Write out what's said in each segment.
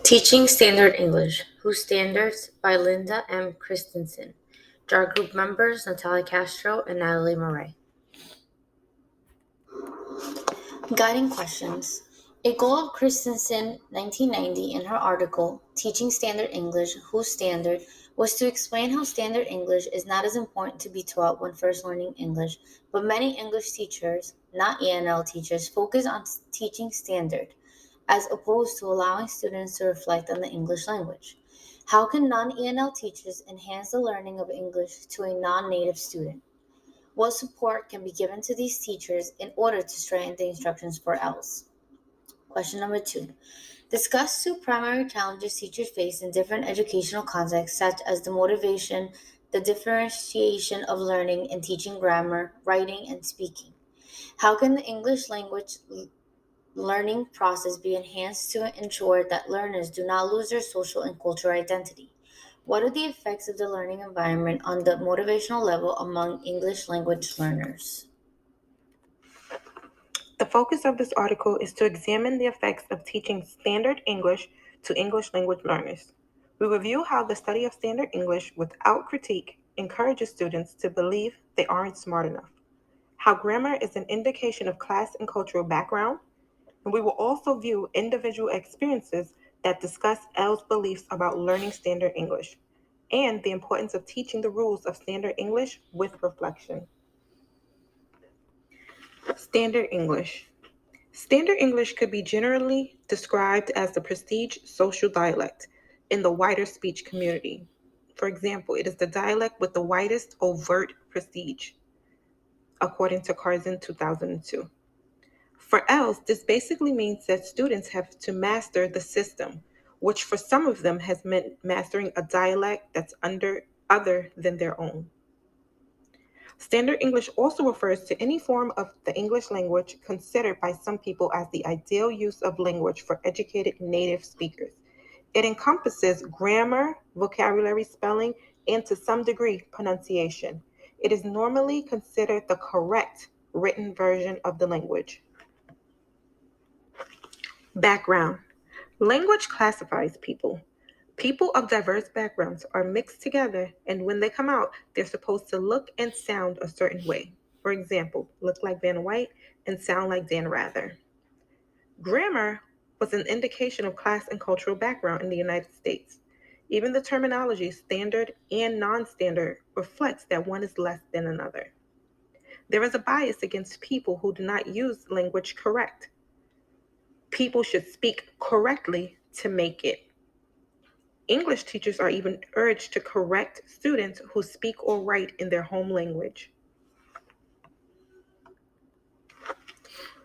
Teaching Standard English, Whose Standards by Linda M. Christensen. JAR Group members Natalia Castro and Natalie Murray. Guiding questions. A goal of Christensen 1990 in her article, Teaching Standard English, Whose Standard, was to explain how Standard English is not as important to be taught when first learning English, but many English teachers, not ENL teachers, focus on teaching standard, as opposed to allowing students to reflect on the English language. How can non-ENL teachers enhance the learning of English to a non-native student? What support can be given to these teachers in order to strengthen the instructions for ELS? Question number 2. Discuss two primary challenges teachers face in different educational contexts, such as the motivation, the differentiation of learning and teaching grammar, writing, and speaking. How can the English language learning process be enhanced to ensure that learners do not lose their social and cultural identity? What are the effects of the learning environment on the motivational level among English language learners? The focus of this article is to examine the effects of teaching standard English to English language learners. We review how the study of standard English without critique encourages students to believe they aren't smart enough, how grammar is an indication of class and cultural background, and we will also view individual experiences that discuss L's beliefs about learning standard English and the importance of teaching the rules of standard English with reflection. Standard English. Standard English could be generally described as the prestige social dialect in the wider speech community. For example, it is the dialect with the widest overt prestige, according to Carson 2002. For ELS, this basically means that students have to master the system, which for some of them has meant mastering a dialect that's other than their own. Standard English also refers to any form of the English language considered by some people as the ideal use of language for educated native speakers. It encompasses grammar, vocabulary, spelling, and to some degree, pronunciation. It is normally considered the correct written version of the language. Background. Language classifies people. People of diverse backgrounds are mixed together, and when they come out, they're supposed to look and sound a certain way. For example, look like Van White and sound like Dan Rather. Grammar was an indication of class and cultural background in the United States. Even the terminology standard and non standard reflects that one is less than another. There is a bias against people who do not use language correct. People should speak correctly to make it. English teachers are even urged to correct students who speak or write in their home language.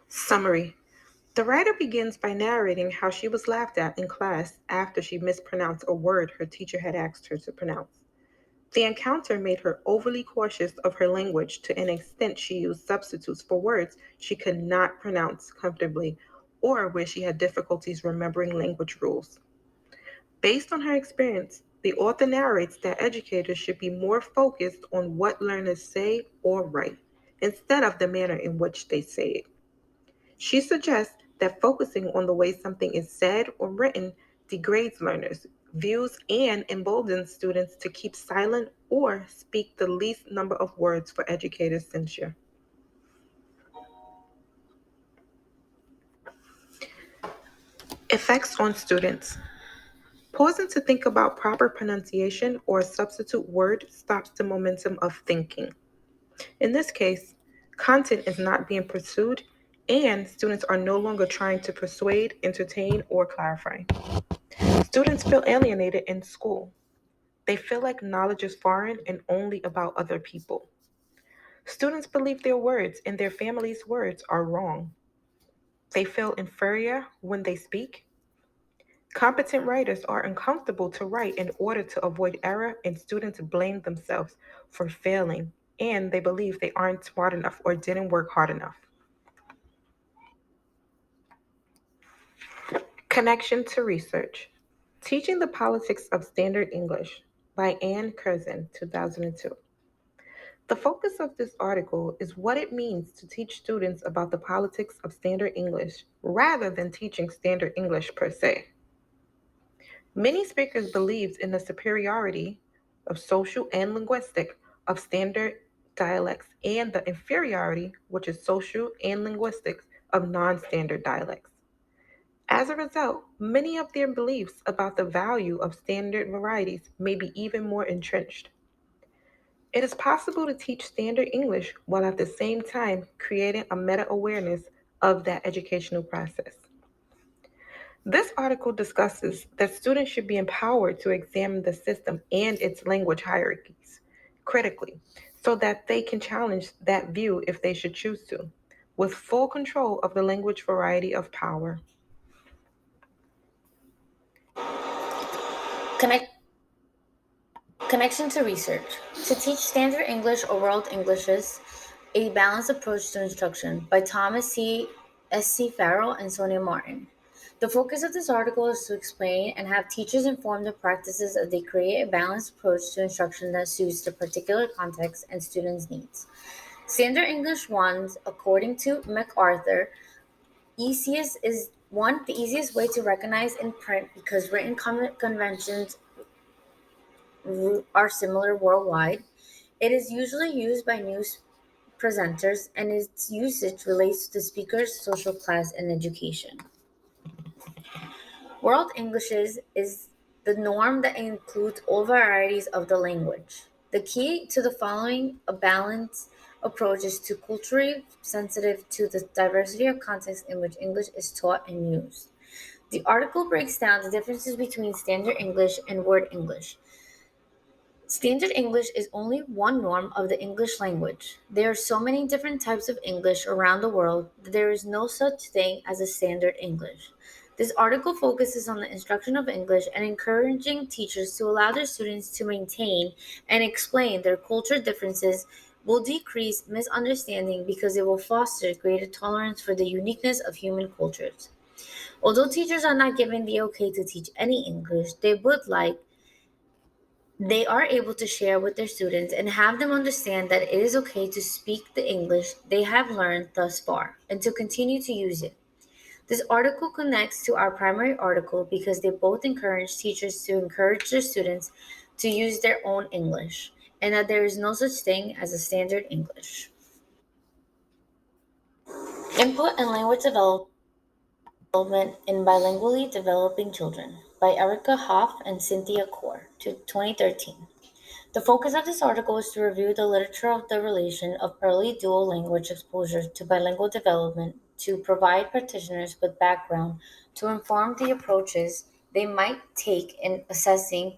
Summary. The writer begins by narrating how she was laughed at in class after she mispronounced a word her teacher had asked her to pronounce. The encounter made her overly cautious of her language to an extent she used substitutes for words she could not pronounce comfortably or where she had difficulties remembering language rules. Based on her experience, the author narrates that educators should be more focused on what learners say or write instead of the manner in which they say it. She suggests that focusing on the way something is said or written degrades learners, views, and emboldens students to keep silent or speak the least number of words for educators' censure. Effects on students. Pausing to think about proper pronunciation or a substitute word stops the momentum of thinking. In this case, content is not being pursued and students are no longer trying to persuade, entertain, or clarify. Students feel alienated in school. They feel like knowledge is foreign and only about other people. Students believe their words and their family's words are wrong. They feel inferior when they speak. Competent writers are uncomfortable to write in order to avoid error, and students blame themselves for failing, and they believe they aren't smart enough or didn't work hard enough. Connection to research. Teaching the Politics of Standard English by Anne Curzon, 2002. The focus of this article is what it means to teach students about the politics of standard English rather than teaching standard English per se. Many speakers believed in the superiority of social and linguistic of standard dialects and the inferiority, which is social and linguistics, of non standard dialects. As a result, many of their beliefs about the value of standard varieties may be even more entrenched. It is possible to teach standard English while at the same time creating a meta awareness of that educational process. This article discusses that students should be empowered to examine the system and its language hierarchies critically so that they can challenge that view if they should choose to, with full control of the language variety of power. Connect, connection to research. To teach standard English or world Englishes, a balanced approach to instruction by Thomas S.C. Farrell and Sonia Martin. The focus of this article is to explain and have teachers inform the practices as they create a balanced approach to instruction that suits the particular context and students' needs. Standard English 1, according to MacArthur, the easiest way to recognize in print because written conventions are similar worldwide. It is usually used by news presenters, and its usage relates to the speaker's social class and education. World English is the norm that includes all varieties of the language. The key to the following a balanced approach is to culturally sensitive to the diversity of contexts in which English is taught and used. The article breaks down the differences between Standard English and Word English. Standard English is only one norm of the English language. There are so many different types of English around the world that there is no such thing as a standard English. This article focuses on the instruction of English and encouraging teachers to allow their students to maintain and explain their culture differences will decrease misunderstanding because it will foster greater tolerance for the uniqueness of human cultures. Although teachers are not given the okay to teach any English, they are able to share with their students and have them understand that it is okay to speak the English they have learned thus far and to continue to use it. This article connects to our primary article because they both encourage teachers to encourage their students to use their own English and that there is no such thing as a standard English. Input and Language Development in Bilingually Developing Children by Erica Hoff and Cynthia Core, 2013. The focus of this article is to review the literature of the relation of early dual language exposure to bilingual development to provide practitioners with background to inform the approaches they might take in assessing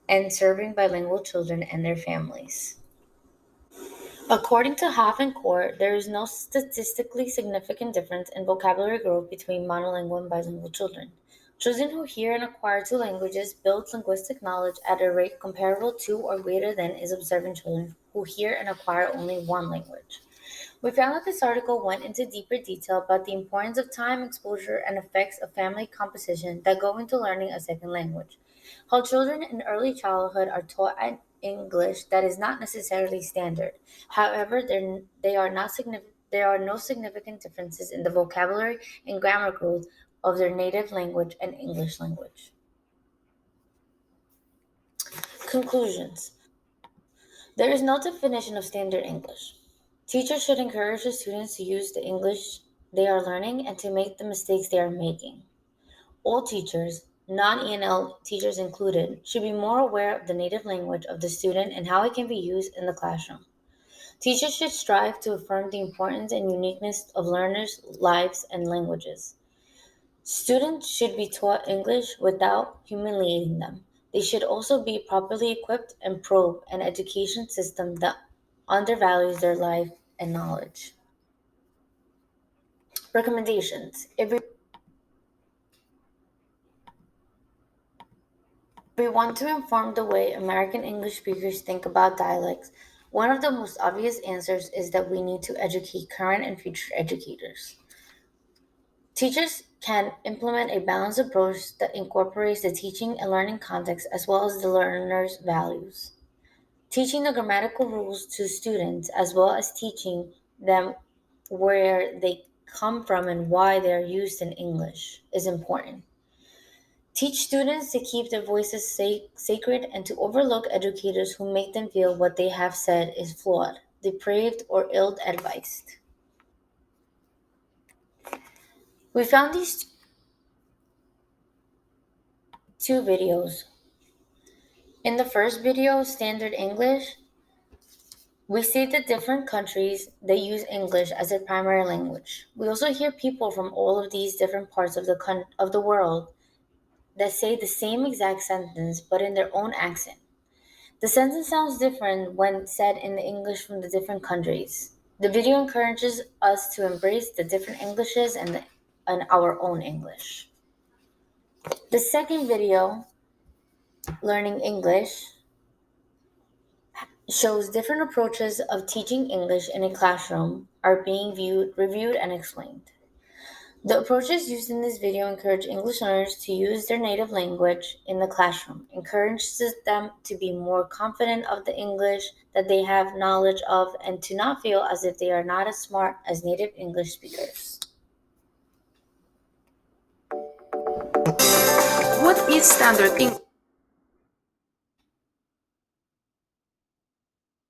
and serving bilingual children and their families. According to Hoff and Court, there is no statistically significant difference in vocabulary growth between monolingual and bilingual children. Children who hear and acquire two languages build linguistic knowledge at a rate comparable to or greater than is observed in children who hear and acquire only one language. We found that this article went into deeper detail about the importance of time, exposure, and effects of family composition that go into learning a second language. How children in early childhood are taught an English that is not necessarily standard. However, there are no significant differences in the vocabulary and grammar growth of their native language and English language. Conclusions. There is no definition of standard English. Teachers should encourage the students to use the English they are learning and to make the mistakes they are making. All teachers, non ENL teachers included, should be more aware of the native language of the student and how it can be used in the classroom. Teachers should strive to affirm the importance and uniqueness of learners' lives and languages. Students should be taught English without humiliating them. They should also be properly equipped and probe an education system that undervalues their life and knowledge. Recommendations. If we want to inform the way American English speakers think about dialects, one of the most obvious answers is that we need to educate current and future educators. Teachers can implement a balanced approach that incorporates the teaching and learning context as well as the learner's values. Teaching the grammatical rules to students as well as teaching them where they come from and why they are used in English is important. Teach students to keep their voices sacred and to overlook educators who make them feel what they have said is flawed, depraved, or ill-advised. We found these two videos. In the first video, Standard English, we see the different countries that use English as their primary language. We also hear people from all of these different parts of the world that say the same exact sentence but in their own accent. The sentence sounds different when said in the English from the different countries. The video encourages us to embrace the different Englishes and our own English. The second video, Learning English, shows different approaches of teaching English in a classroom are being reviewed, and explained. The approaches used in this video encourage English learners to use their native language in the classroom, encourages them to be more confident of the English that they have knowledge of, and to not feel as if they are not as smart as native English speakers. What is standard English?